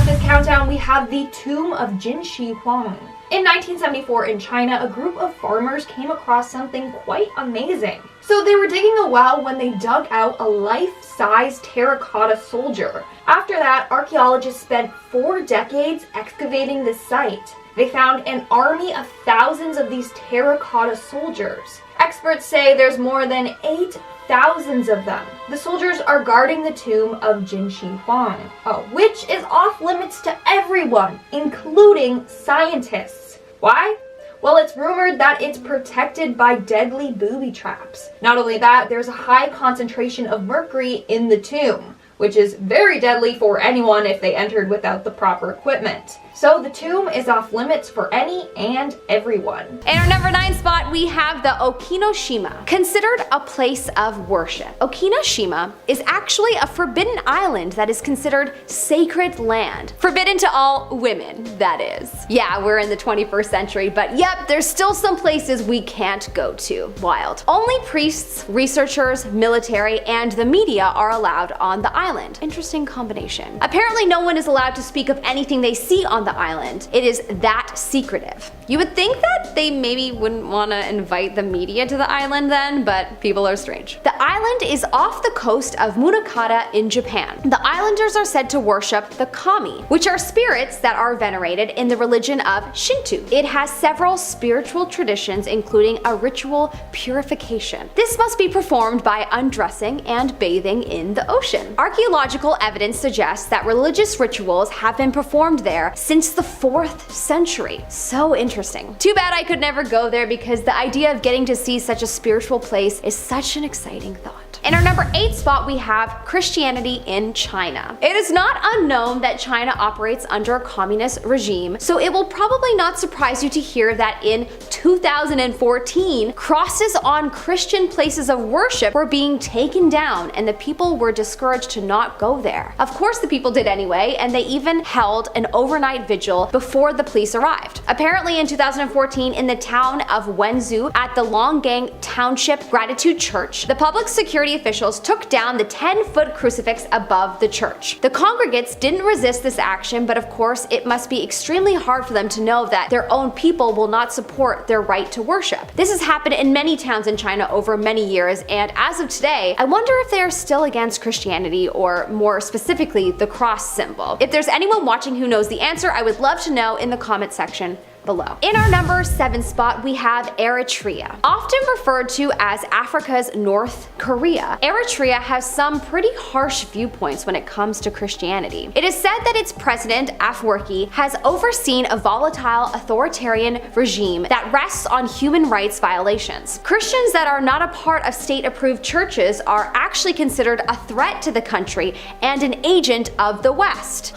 this countdown, we have the tomb of Jinshi Huang. In 1974 in China, a group of farmers came across something quite amazing. So they were digging a well when they dug out a life-size terracotta soldier. After that, archaeologists spent 4 decades excavating the site. They found an army of thousands of these terracotta soldiers. Experts say there's more than 8,000 of them. The soldiers are guarding the tomb of Jinshi Huang, which is off limits to everyone, including scientists. Why? Well, it's rumored that it's protected by deadly booby traps. Not only that, there's a high concentration of mercury in the tomb, which is very deadly for anyone if they entered without the proper equipment. So the tomb is off limits for any and everyone. In our number 9 spot, we have the Okinoshima, considered a place of worship. Okinoshima is actually a forbidden island that is considered sacred land. Forbidden to all women, that is. Yeah, we're in the 21st century, but yep, there's still some places we can't go to. Wild. Only priests, researchers, military, and the media are allowed on the island. Interesting combination. Apparently no one is allowed to speak of anything they see on the island. It is that secretive. You would think that they maybe wouldn't want to invite the media to the island then, but people are strange. The island is off the coast of Munakata in Japan. The islanders are said to worship the kami, which are spirits that are venerated in the religion of Shinto. It has several spiritual traditions, including a ritual purification. This must be performed by undressing and bathing in the ocean. Archaeological evidence suggests that religious rituals have been performed there since the 4th century. So interesting. Too bad I could never go there because the idea of getting to see such a spiritual place is such an exciting thought. In our number 8 spot, we have Christianity in China. It is not unknown that China operates under a communist regime, so it will probably not surprise you to hear that in 2014, crosses on Christian places of worship were being taken down and the people were discouraged to not go there. Of course the people did anyway, and they even held an overnight vigil before the police arrived. Apparently in 2014, in the town of Wenzhou at the Longgang Township Gratitude Church, the public security officials took down the 10-foot crucifix above the church. The congregates didn't resist this action, but of course it must be extremely hard for them to know that their own people will not support their right to worship. This has happened in many towns in China over many years, and as of today, I wonder if they are still against Christianity, or more specifically, the cross symbol. If there's anyone watching who knows the answer, I would love to know in the comment section below. In our number 7 spot, we have Eritrea. Often referred to as Africa's North Korea, Eritrea has some pretty harsh viewpoints when it comes to Christianity. It is said that its president, Afwerki, has overseen a volatile authoritarian regime that rests on human rights violations. Christians that are not a part of state-approved churches are actually considered a threat to the country and an agent of the West.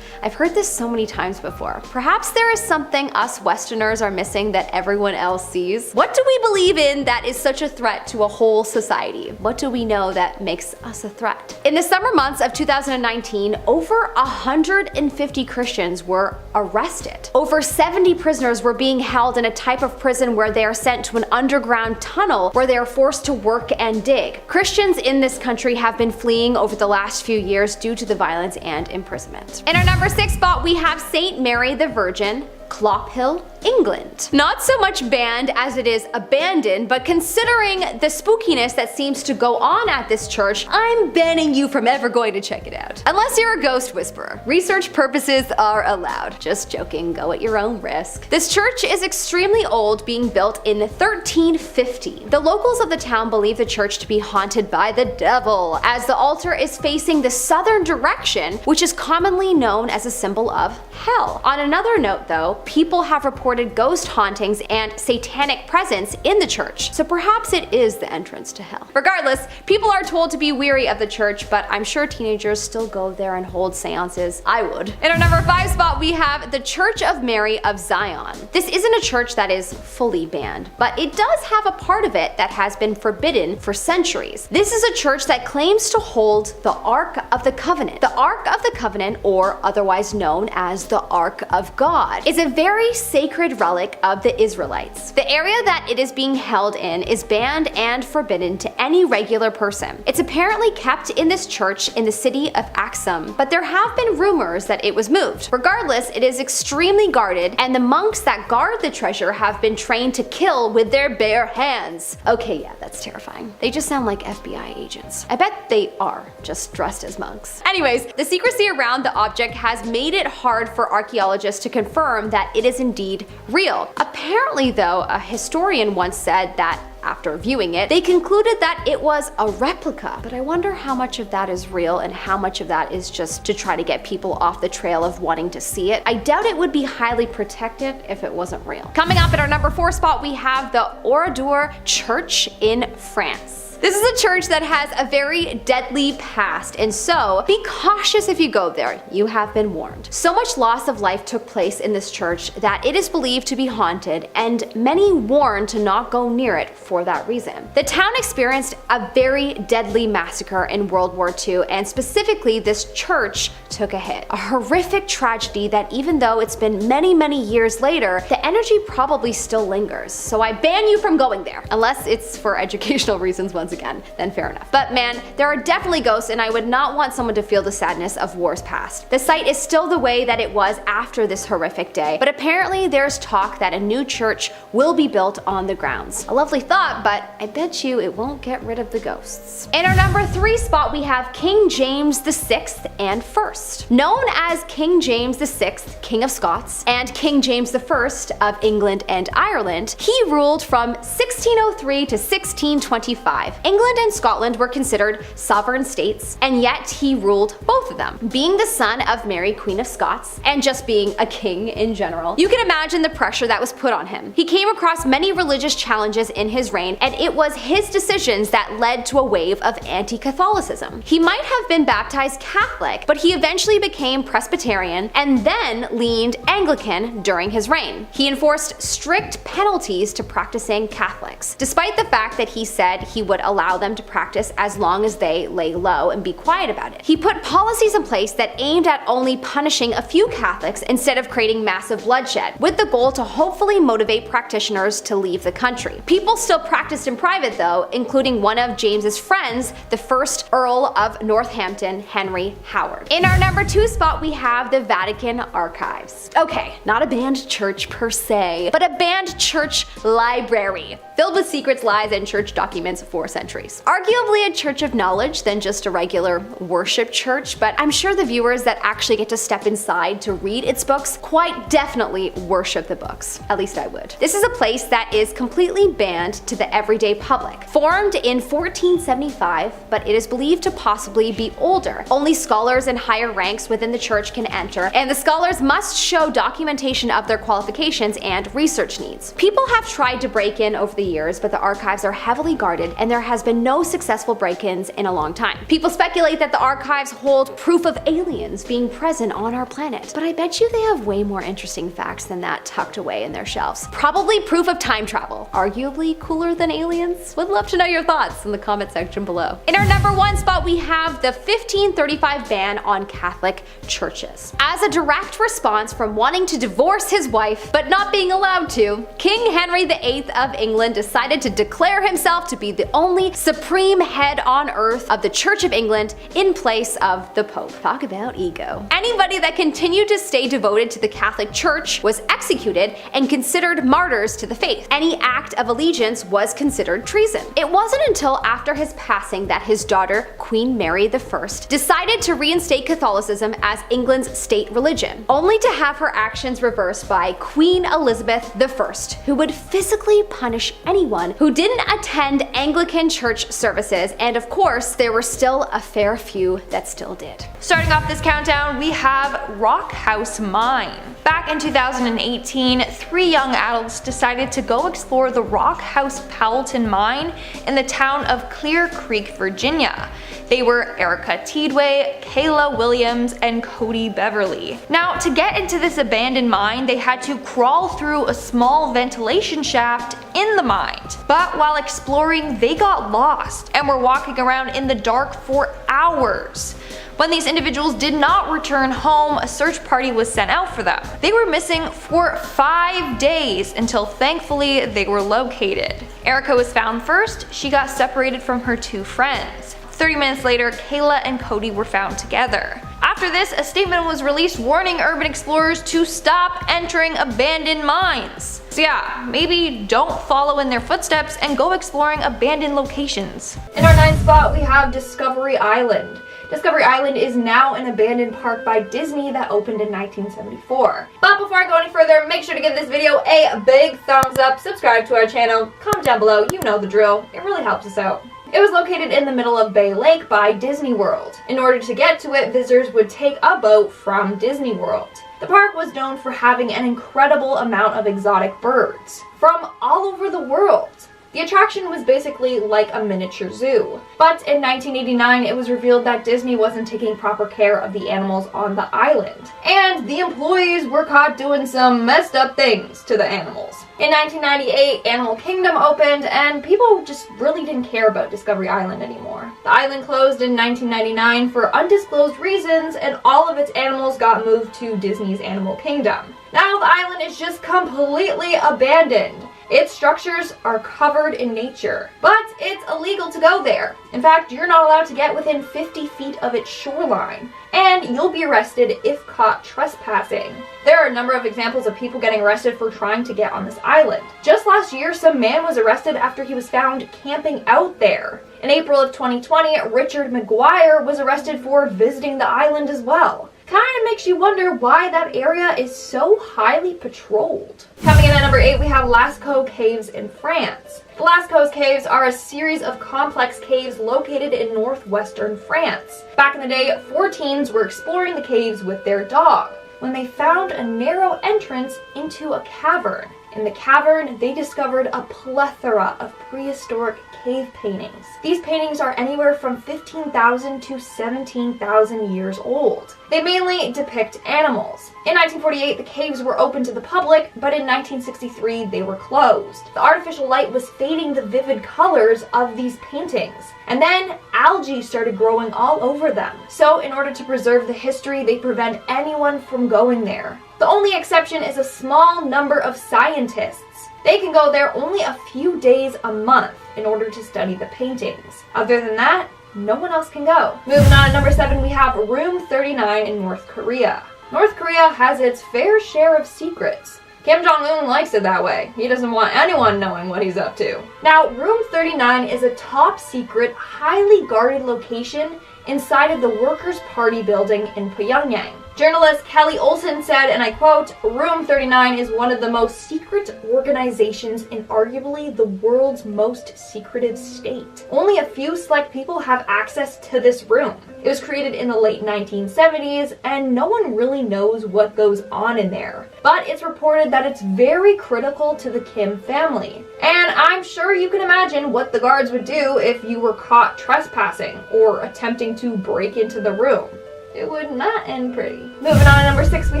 I've heard this so many times before. Perhaps there is something us Westerners are missing that everyone else sees. What do we believe in that is such a threat to a whole society? What do we know that makes us a threat? In the summer months of 2019, over 150 Christians were arrested. Over 70 prisoners were being held in a type of prison where they are sent to an underground tunnel where they are forced to work and dig. Christians in this country have been fleeing over the last few years due to the violence and imprisonment. In our number 6 spot, we have St. Mary the Virgin, CLOPHILL, England. Not so much banned as it is abandoned, but considering the spookiness that seems to go on at this church, I'm banning you from ever going to check it out. Unless you're a ghost whisperer. Research purposes are allowed. Just joking, go at your own risk. This church is extremely old, being built in 1350. The locals of the town believe the church to be haunted by the devil, as the altar is facing the southern direction, which is commonly known as a symbol of hell. On another note though, people have reported ghost hauntings and satanic presence in the church, so perhaps it is the entrance to hell. Regardless, people are told to be weary of the church, but I'm sure teenagers still go there and hold seances. I would. In our number 5 spot, we have the Church of Mary of Zion. This isn't a church that is fully banned, but it does have a part of it that has been forbidden for centuries. This is a church that claims to hold the Ark of the Covenant. The Ark of the Covenant, or otherwise known as the Ark of God, is a very sacred sacred relic of the Israelites. The area that it is being held in is banned and forbidden to any regular person. It's apparently kept in this church in the city of Axum, but there have been rumors that it was moved. Regardless, it is extremely guarded, and the monks that guard the treasure have been trained to kill with their bare hands. Okay, yeah, that's terrifying. They just sound like FBI agents. I bet they are, just dressed as monks. Anyways, the secrecy around the object has made it hard for archaeologists to confirm that it is indeed real. Apparently though, a historian once said that after viewing it, they concluded that it was a replica. But I wonder how much of that is real and how much of that is just to try to get people off the trail of wanting to see it. I doubt it would be highly protected if it wasn't real. Coming up at our number 4 spot, we have the ORADOUR Church in France. This is a church that has a very deadly past, and so be cautious if you go there. You have been warned. So much loss of life took place in this church that it is believed to be haunted, and many warned to not go near it for that reason. The town experienced a very deadly massacre in World War II, and specifically this church took a hit. A horrific tragedy that even though it's been many years later, the energy probably still lingers. So I ban you from going there, unless it's for educational reasons once again, then fair enough. But man, there are definitely ghosts, and I would not want someone to feel the sadness of wars past. The site is still the way that it was after this horrific day, but apparently there's talk that a new church will be built on the grounds. A lovely thought, but I bet you it won't get rid of the ghosts. In our number 3 spot, we have King James VI and First. Known as King James VI, King of Scots, and King James I of England and Ireland, he ruled from 1603 to 1625. England and Scotland were considered sovereign states, and yet he ruled both of them. Being the son of Mary, Queen of Scots, and just being a king in general, you can imagine the pressure that was put on him. He came across many religious challenges in his reign, and it was his decisions that led to a wave of anti-Catholicism. He might have been baptized Catholic, but he eventually became Presbyterian and then leaned Anglican during his reign. He enforced strict penalties to practicing Catholics, despite the fact that he said he would allow them to practice as long as they lay low and be quiet about it. He put policies in place that aimed at only punishing a few Catholics instead of creating massive bloodshed, with the goal to hopefully motivate practitioners to leave the country. People still practiced in private though, including one of James's friends, the first Earl of Northampton, Henry Howard. In our number 2 spot, we have the Vatican archives. Okay, not a banned church per se, but a banned church library, filled with secrets, lies, and church documents for centuries. Arguably a church of knowledge than just a regular worship church, but I'm sure the viewers that actually get to step inside to read its books quite definitely worship the books. At least I would. This is a place that is completely banned to the everyday public. Formed in 1475, but it is believed to possibly be older. Only scholars in higher ranks within the church can enter, and the scholars must show documentation of their qualifications and research needs. People have tried to break in over the years, but the archives are heavily guarded, and there has been no successful break-ins in a long time. People speculate that the archives hold proof of aliens being present on our planet, but I bet you they have way more interesting facts than that tucked away in their shelves. Probably proof of time travel. Arguably cooler than aliens? Would love to know your thoughts in the comment section below. In our number 1 spot, we have the 1535 ban on Catholic churches. As a direct response from wanting to divorce his wife, but not being allowed to, King Henry VIII of England decided to declare himself to be the only supreme head on earth of the Church of England in place of the Pope. Talk about ego. Anybody that continued to stay devoted to the Catholic Church was executed and considered martyrs to the faith. Any act of allegiance was considered treason. It wasn't until after his passing that his daughter, Queen Mary I, decided to reinstate Catholicism as England's state religion, only to have her actions reversed by Queen Elizabeth I, who would physically punish anyone who didn't attend Anglican church services, and of course, there were still a fair few that still did. Starting off this countdown, we have Rock House Mine. Back in 2018, 3 young adults decided to go explore the Rock House Powellton mine in the town of Clear Creek, Virginia. They were Erica Tidway, Kayla Williams, and Cody Beverly. Now, to get into this abandoned mine, they had to crawl through a small ventilation shaft in the mine. But while exploring, they got lost and were walking around in the dark for hours. When these individuals did not return home, a search party was sent out for them. They were missing for 5 days until thankfully they were located. Erica was found first. She got separated from her 2 friends. 30 minutes later, Kayla and Cody were found together. After this, a statement was released warning urban explorers to stop entering abandoned mines. So yeah, maybe don't follow in their footsteps and go exploring abandoned locations. In our 9th spot, we have Discovery Island. Discovery Island is now an abandoned park by Disney that opened in 1974. But before I go any further, make sure to give this video a big thumbs up, subscribe to our channel, comment down below, you know the drill, it really helps us out. It was located in the middle of Bay Lake by Disney World. In order to get to it, visitors would take a boat from Disney World. The park was known for having an incredible amount of exotic birds from all over the world. The attraction was basically like a miniature zoo. But in 1989, it was revealed that Disney wasn't taking proper care of the animals on the island. And the employees were caught doing some messed up things to the animals. In 1998, Animal Kingdom opened, and people just really didn't care about Discovery Island anymore. The island closed in 1999 for undisclosed reasons, and all of its animals got moved to Disney's Animal Kingdom. Now the island is just completely abandoned. Its structures are covered in nature, but it's illegal to go there. In fact, you're not allowed to get within 50 feet of its shoreline, and you'll be arrested if caught trespassing. There are a number of examples of people getting arrested for trying to get on this island. Just last year, some man was arrested after he was found camping out there. In April of 2020, Richard McGuire was arrested for visiting the island as well. Kind of makes you wonder why that area is so highly patrolled. Coming in at number 8, we have LASCAUX caves in France. The LASCAUX caves are a series of complex caves located in northwestern France. Back in the day, 4 teens were exploring the caves with their dog when they found a narrow entrance into a cavern. In the cavern, they discovered a plethora of prehistoric cave paintings. These paintings are anywhere from 15,000 to 17,000 years old. They mainly depict animals. In 1948, the caves were open to the public, but in 1963, they were closed. The artificial light was fading the vivid colors of these paintings. And then algae started growing all over them. So in order to preserve the history, they prevent anyone from going there. The only exception is a small number of scientists. They can go there only a few days a month in order to study the paintings. Other than that, no one else can go. Moving on to number 7, we have Room 39 in North Korea. North Korea has its fair share of secrets. Kim Jong-un likes it that way. He doesn't want anyone knowing what he's up to. Now, Room 39 is a top secret, highly guarded location inside of the Workers' Party building in Pyongyang. Journalist Kelly Olsen said, and I quote, "Room 39 is one of the most secret organizations in arguably the world's most secretive state. Only a few select people have access to this room. It was created in the late 1970s, and no one really knows what goes on in there. But it's reported that it's very critical to the Kim family. And I'm sure you can imagine what the guards would do if you were caught trespassing or attempting to break into the room. It would not end pretty." Moving on to number 6, we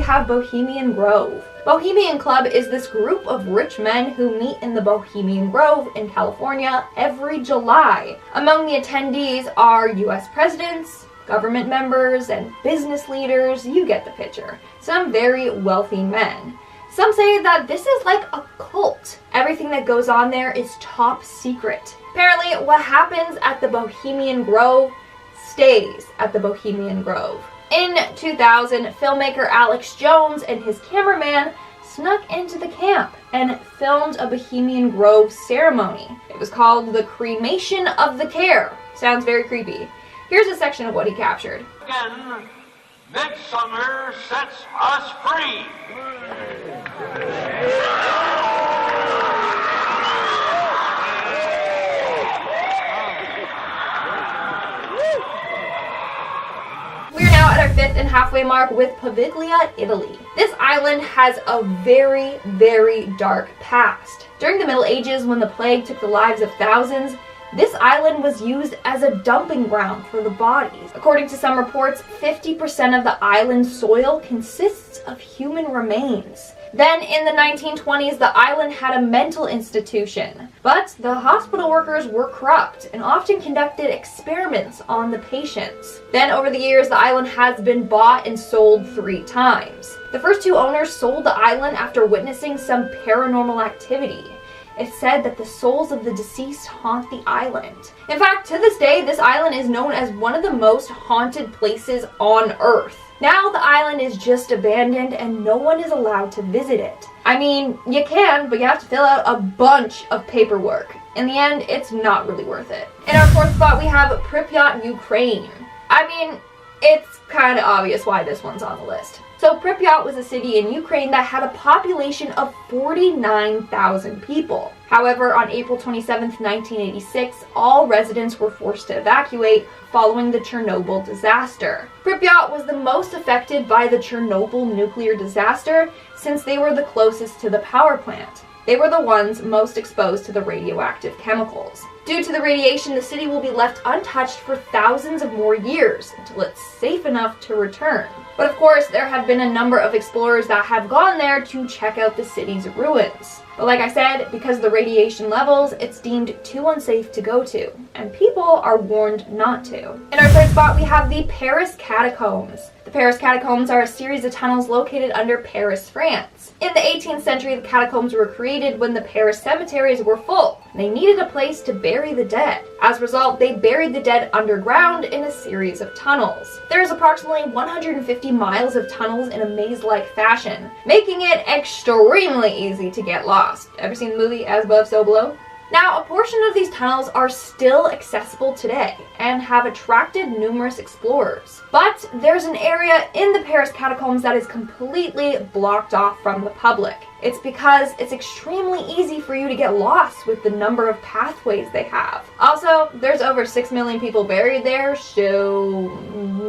have Bohemian Grove. Bohemian Club is this group of rich men who meet in the Bohemian Grove in California every July. Among the attendees are US presidents, government members, and business leaders. You get the picture. Some very wealthy men. Some say that this is like a cult. Everything that goes on there is top secret. Apparently, what happens at the Bohemian Grove stays at the Bohemian Grove. In 2000, filmmaker Alex Jones and his cameraman snuck into the camp and filmed a Bohemian Grove ceremony. It was called the Cremation of the Care. Sounds very creepy. Here's a section of what he captured. Again, midsummer sets us free. We are now at our 5th and halfway mark with Poveglia, Italy. This island has a very, very dark past. During the Middle Ages, when the plague took the lives of thousands, This island was used as a dumping ground for the bodies. According to some reports, 50% of the island's soil consists of human remains. Then in the 1920s, the island had a mental institution, but the hospital workers were corrupt and often conducted experiments on the patients. Then over the years, the island has been bought and sold 3 times. The first 2 owners sold the island after witnessing some paranormal activity. It's said that the souls of the deceased haunt the island. In fact, to this day, this island is known as one of the most haunted places on Earth. Now the island is just abandoned and no one is allowed to visit it. I mean, you can, but you have to fill out a bunch of paperwork. In the end, it's not really worth it. In our 4th spot, we have Pripyat, Ukraine. I mean, it's kind of obvious why this one's on the list. So Pripyat was a city in Ukraine that had a population of 49,000 people. However, on April 27, 1986, all residents were forced to evacuate following the Chernobyl disaster. Pripyat was the most affected by the Chernobyl nuclear disaster since they were the closest to the power plant. They were the ones most exposed to the radioactive chemicals. Due to the radiation, the city will be left untouched for thousands of more years until it's safe enough to return. But of course, there have been a number of explorers that have gone there to check out the city's ruins. But like I said, because of the radiation levels, it's deemed too unsafe to go to, and people are warned not to. In our 3rd spot, we have the Paris Catacombs. The Paris Catacombs are a series of tunnels located under Paris, France. In the 18th century, the catacombs were created when the Paris cemeteries were full. They needed a place to bury the dead. As a result, they buried the dead underground in a series of tunnels. There's approximately 150 miles of tunnels in a maze-like fashion, making it extremely easy to get lost. Ever seen the movie As Above, So Below? Now, a portion of these tunnels are still accessible today and have attracted numerous explorers. But there's an area in the Paris catacombs that is completely blocked off from the public. It's because it's extremely easy for you to get lost with the number of pathways they have. Also, there's over 6 million people buried there, so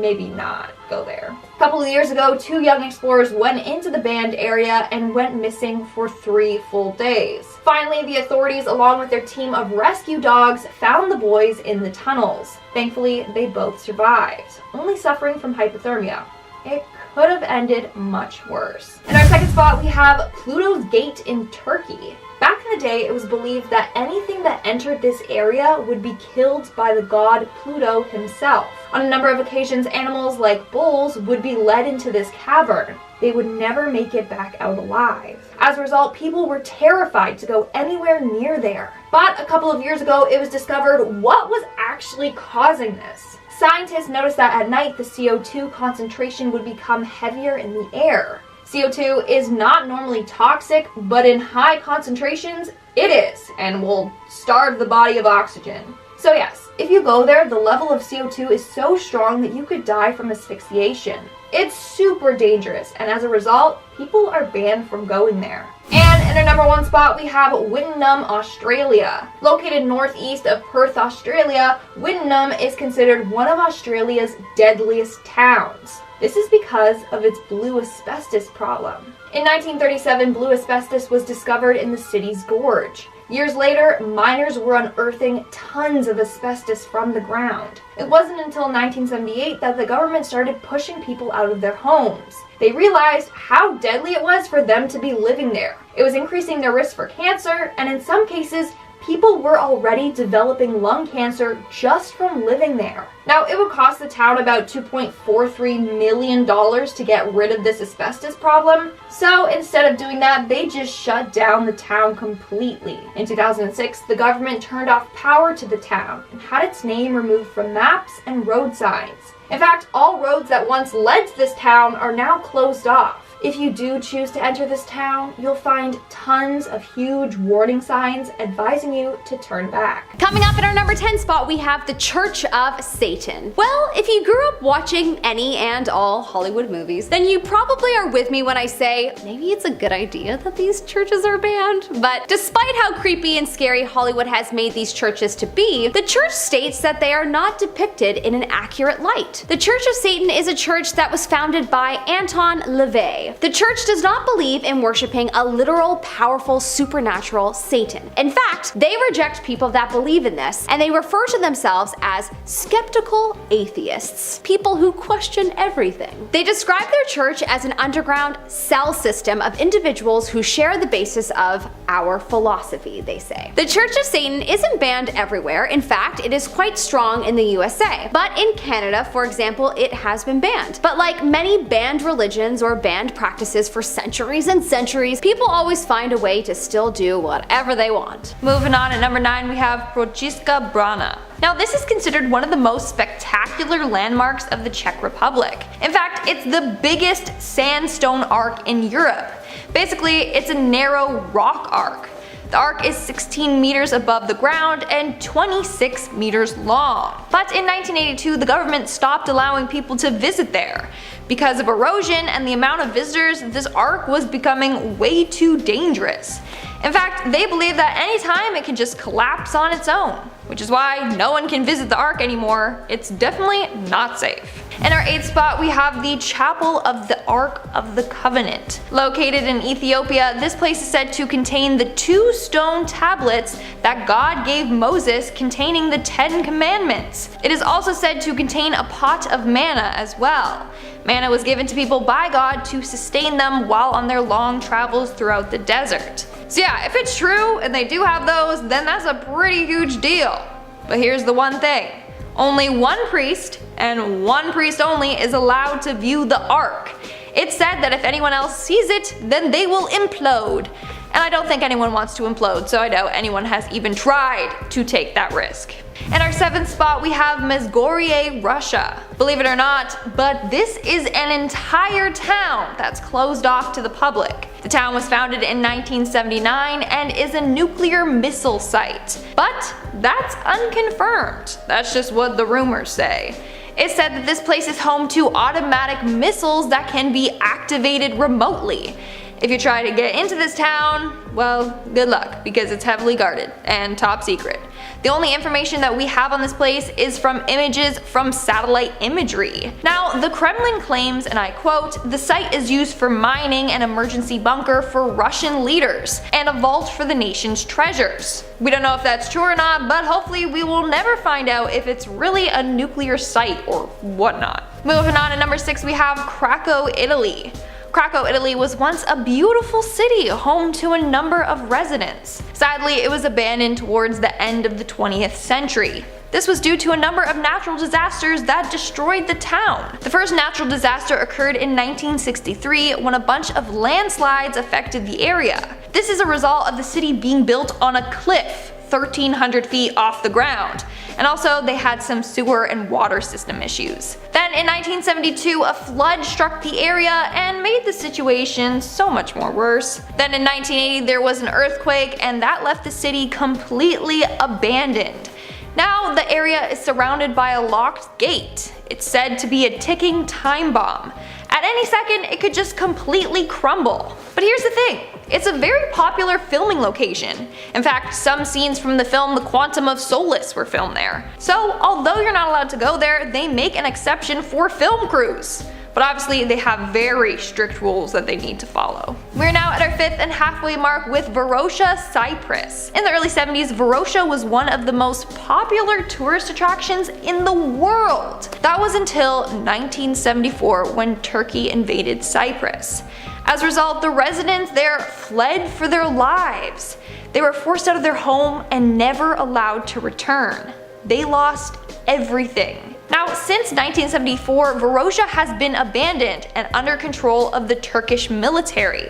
maybe not go there. A couple of years ago, 2 young explorers went into the banned area and went missing for 3 full days. Finally, the authorities, along with their team of rescue dogs, found the boys in the tunnels. Thankfully, they both survived, only suffering from hypothermia. It could have ended much worse. In our 2nd spot, we have Pluto's Gate in Turkey. Back in the day, it was believed that anything that entered this area would be killed by the god Pluto himself. On a number of occasions, animals like bulls would be led into this cavern. They would never make it back out alive. As a result, people were terrified to go anywhere near there. But a couple of years ago, it was discovered what was actually causing this. Scientists noticed that at night, the CO2 concentration would become heavier in the air. CO2 is not normally toxic, but in high concentrations, it is, and will starve the body of oxygen. So yes, if you go there, the level of CO2 is so strong that you could die from asphyxiation. It's super dangerous, and as a result, people are banned from going there. And in our number 1 spot, we have Wittenooom, Australia. Located northeast of Perth, Australia, Wittenooom is considered one of Australia's deadliest towns. This is because of its blue asbestos problem. In 1937, blue asbestos was discovered in the city's gorge. Years later, miners were unearthing tons of asbestos from the ground. It wasn't until 1978 that the government started pushing people out of their homes. They realized how deadly it was for them to be living there. It was increasing their risk for cancer, and in some cases, people were already developing lung cancer just from living there. Now, it would cost the town about $2.43 million to get rid of this asbestos problem, so instead of doing that, they just shut down the town completely. In 2006, the government turned off power to the town and had its name removed from maps and road signs. In fact, all roads that once led to this town are now closed off. If you do choose to enter this town, you'll find tons of huge warning signs advising you to turn back. Coming up in our number 10 spot, we have the Church of Satan. Well, if you grew up watching any and all Hollywood movies, then you probably are with me when I say, maybe it's a good idea that these churches are banned. But despite how creepy and scary Hollywood has made these churches to be, the church states that they are not depicted in an accurate light. The Church of Satan is a church that was founded by Anton LaVey, century. The church does not believe in worshiping a literal, powerful, supernatural Satan. In fact, they reject people that believe in this, and they refer to themselves as skeptical atheists, people who question everything. They describe their church as an underground cell system of individuals who share the basis of our philosophy, they say. The Church of Satan isn't banned everywhere. In fact, it is quite strong in the USA. But in Canada, for example, it has been banned. But like many banned religions or banned practices for centuries and centuries, people always find a way to still do whatever they want. Moving on, at number 9 we have Pročišća brana. Now this is considered one of the most spectacular landmarks of the Czech Republic. In fact, it's the biggest sandstone arc in Europe. Basically, it's a narrow rock arc. The arc is 16 meters above the ground and 26 meters long. But in 1982, the government stopped allowing people to visit there. Because of erosion and the amount of visitors, this arc was becoming way too dangerous. In fact, they believe that anytime it can just collapse on its own, which is why no one can visit the ark anymore. It's definitely not safe. In our 8th spot, we have the Chapel of the Ark of the Covenant. Located in Ethiopia, this place is said to contain the 2 stone tablets that God gave Moses containing the 10 commandments. It is also said to contain a pot of manna as well. Manna was given to people by God to sustain them while on their long travels throughout the desert. So yeah, if it's true and they do have those, then that's a pretty huge deal. But here's the one thing. Only one priest, and one priest only, is allowed to view the ark. It's said that if anyone else sees it, then they will implode. And I don't think anyone wants to implode, so I doubt anyone has even tried to take that risk. In our 7th spot, we have MEZHGORYE, Russia. Believe it or not, but this is an entire town that's closed off to the public. The town was founded in 1979 and is a nuclear missile site. But that's unconfirmed. That's just what the rumors say. It's said that this place is home to automatic missiles that can be activated remotely. If you try to get into this town, well, good luck, because it's heavily guarded and top secret. The only information that we have on this place is from images from satellite imagery. Now, the Kremlin claims, and I quote, "The site is used for mining, an emergency bunker for Russian leaders, and a vault for the nation's treasures." We don't know if that's true or not, but hopefully we will never find out if it's really a nuclear site or whatnot. Moving on, at number 6 we have CRACO, Italy. CRACO, Italy was once a beautiful city, home to a number of residents. Sadly, it was abandoned towards the end of the 20th century. This was due to a number of natural disasters that destroyed the town. The first natural disaster occurred in 1963 when a bunch of landslides affected the area. This is a result of the city being built on a cliff 1,300 feet off the ground, and also they had some sewer and water system issues. Then in 1972, a flood struck the area and made the situation so much more worse. Then in 1980 there was an earthquake, and that left the city completely abandoned. Now the area is surrounded by a locked gate. It's said to be a ticking time bomb. At any second, it could just completely crumble. But here's the thing, it's a very popular filming location. In fact, some scenes from the film The Quantum of Solace were filmed there. So although you're not allowed to go there, they make an exception for film crews. But obviously they have very strict rules that they need to follow. We're now at our 5th and halfway mark with VAROSHA, Cyprus. In the early 70s, VAROSHA was one of the most popular tourist attractions in the world. That was until 1974 when Turkey invaded Cyprus. As a result, the residents there fled for their lives. They were forced out of their home and never allowed to return. They lost everything. Now, since 1974, VAROSHA has been abandoned and under control of the Turkish military.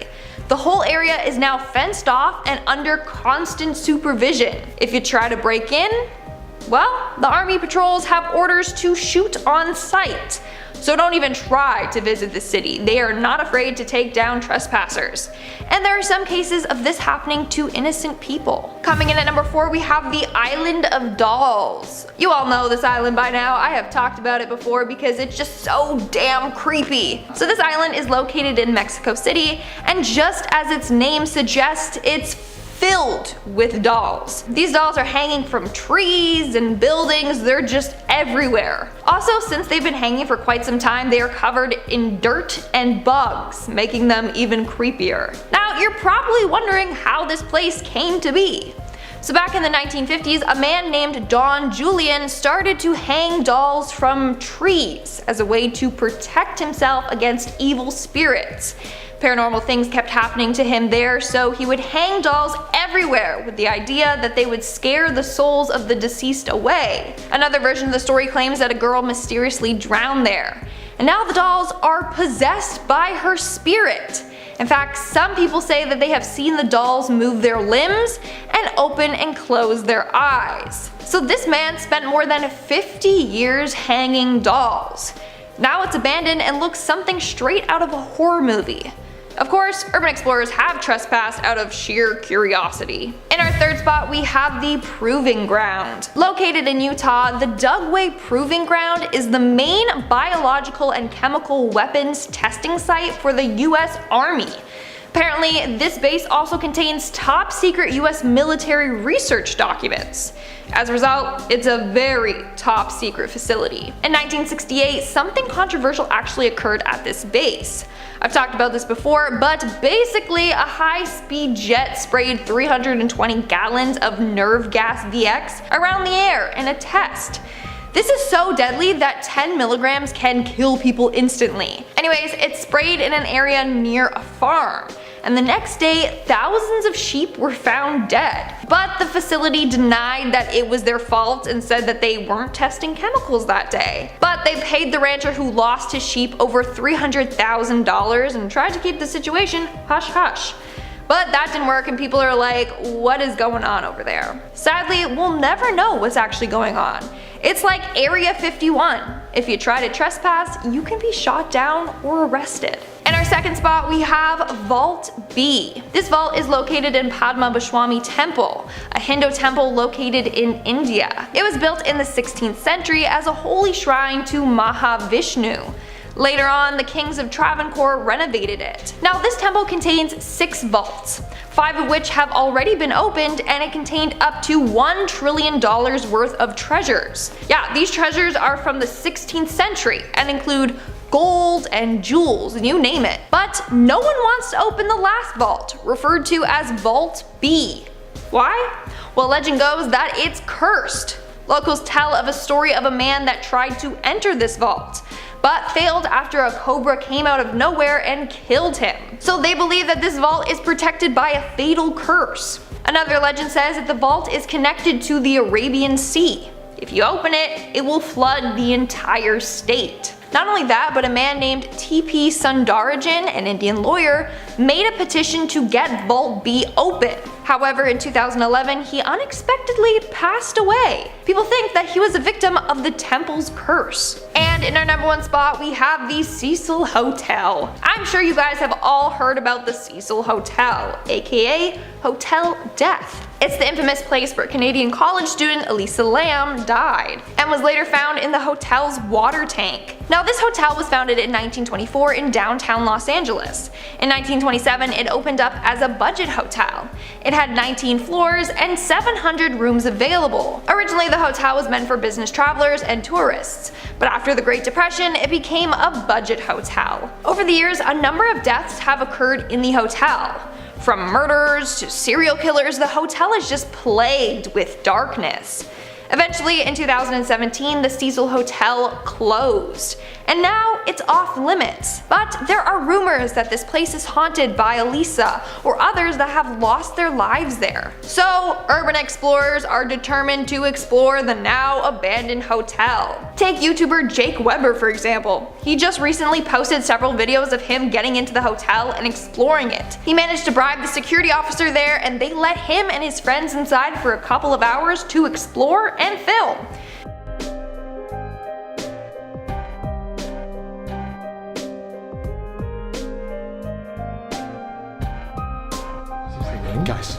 The whole area is now fenced off and under constant supervision. If you try to break in, well, the army patrols have orders to shoot on sight. So don't even try to visit the city. They are not afraid to take down trespassers. And there are some cases of this happening to innocent people. Coming in at number 4, we have the Island of Dolls. You all know this island by now. I have talked about it before because it's just so damn creepy. So this island is located in Mexico City, and just as its name suggests, it's filled with dolls. These dolls are hanging from trees and buildings, they're just everywhere. Also, since they've been hanging for quite some time, they are covered in dirt and bugs, making them even creepier. Now, you're probably wondering how this place came to be. So back in the 1950s, a man named Don Julian started to hang dolls from trees as a way to protect himself against evil spirits. Paranormal things kept happening to him there, so he would hang dolls everywhere with the idea that they would scare the souls of the deceased away. Another version of the story claims that a girl mysteriously drowned there, and now the dolls are possessed by her spirit. In fact, some people say that they have seen the dolls move their limbs and open and close their eyes. So this man spent more than 50 years hanging dolls. Now it's abandoned and looks something straight out of a horror movie. Of course, urban explorers have trespassed out of sheer curiosity. In our third spot, we have the Proving Ground. Located in Utah, the Dugway Proving Ground is the main biological and chemical weapons testing site for the US Army. Apparently, this base also contains top secret US military research documents. As a result, it's a very top secret facility. In 1968, something controversial actually occurred at this base. I've talked about this before, but basically a high-speed jet sprayed 320 gallons of nerve gas VX around the air in a test. This is so deadly that 10 milligrams can kill people instantly. Anyways, it sprayed in an area near a farm, and the next day thousands of sheep were found dead. But the facility denied that it was their fault and said that they weren't testing chemicals that day. But they paid the rancher who lost his sheep over $300,000 and tried to keep the situation hush hush. But that didn't work, and people are like, what is going on over there? Sadly, we'll never know what's actually going on. It's like Area 51. If you try to trespass, you can be shot down or arrested. In our second spot, we have Vault B. This vault is located in Padma Temple, a Hindu temple located in India. It was built in the 16th century as a holy shrine to Mahavishnu. Later on, the kings of Travancore renovated it. Now, this temple contains 6 vaults, 5 of which have already been opened, and it contained up to $1 trillion worth of treasures. Yeah, these treasures are from the 16th century and include gold and jewels, you name it. But no one wants to open the last vault, referred to as Vault B. Why? Well, legend goes that it's cursed. Locals tell of a story of a man that tried to enter this vault, but failed after a cobra came out of nowhere and killed him. So they believe that this vault is protected by a fatal curse. Another legend says that the vault is connected to the Arabian Sea. If you open it, it will flood the entire state. Not only that, but a man named T.P. Sundarajan, an Indian lawyer, made a petition to get Vault B open. However, in 2011, he unexpectedly passed away. People think that he was a victim of the temple's curse. And in our number 1 spot, we have the Cecil Hotel. I'm sure you guys have all heard about the Cecil Hotel, aka Hotel Death. It's the infamous place where Canadian college student Elisa Lam died, and was later found in the hotel's water tank. Now, this hotel was founded in 1924 in downtown Los Angeles. In 1927, it opened up as a budget hotel. It had 19 floors and 700 rooms available. Originally, the hotel was meant for business travelers and tourists, but after the Great Depression, it became a budget hotel. Over the years, a number of deaths have occurred in the hotel. From murderers to serial killers, the hotel is just plagued with darkness. Eventually, in 2017, the Cecil Hotel closed, and now it's off limits. But there are rumors that this place is haunted by Elisa or others that have lost their lives there. So, urban explorers are determined to explore the now abandoned hotel. Take YouTuber Jake Weber for example. He just recently posted several videos of him getting into the hotel and exploring it. He managed to bribe the security officer there, and they let him and his friends inside for a couple of hours to explore and film. Guys,